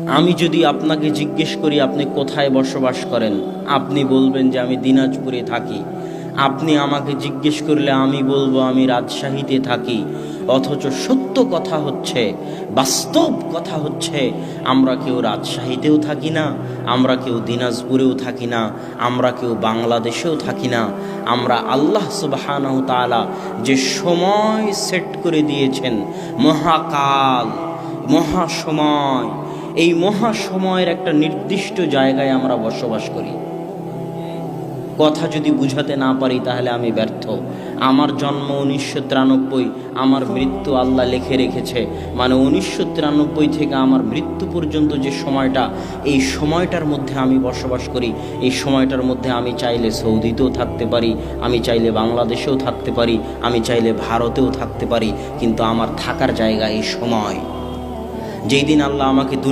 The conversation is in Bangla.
আমি যদি আপনাকে জিজ্ঞেস করি আপনি কোথায় বসবাস করেন, আপনি বলবেন যে আমি দিনাজপুরে থাকি। আপনি আমাকে জিজ্ঞেস করলে আমি বলবো আমি রাজশাহীতে থাকি। অথচ সত্য কথা হচ্ছে, বাস্তব কথা হচ্ছে, আমরা কেউ রাজশাহীতেও থাকি না, আমরা কেউ দিনাজপুরেও থাকি না, আমরা কেউ বাংলাদেশেও থাকি না। আমরা আল্লাহ সুবহানাহু তাআলা যে সময় সেট করে দিয়েছেন, মহাকাল, মহাসময়, এই মহাসময়ের একটা নির্দিষ্ট জায়গায় আমরা বসবাস করি। কথা যদি বুঝাতে না পারি তাহলে আমি ব্যর্থ। আমার জন্ম 1993, আমার মৃত্যু আল্লাহ লিখে রেখেছে, মানে 1993 থেকে আমার মৃত্যু পর্যন্ত যে সময়টা, এই সময়টার মধ্যে আমি বসবাস করি। এই সময়টার মধ্যে আমি চাইলে সৌদিতেও থাকতে পারি, আমি চাইলে বাংলাদেশেও থাকতে পারি, আমি চাইলে ভারতেও থাকতে পারি, কিন্তু আমার থাকার জায়গা এই সময়। যেই দিন আল্লাহ আমাকে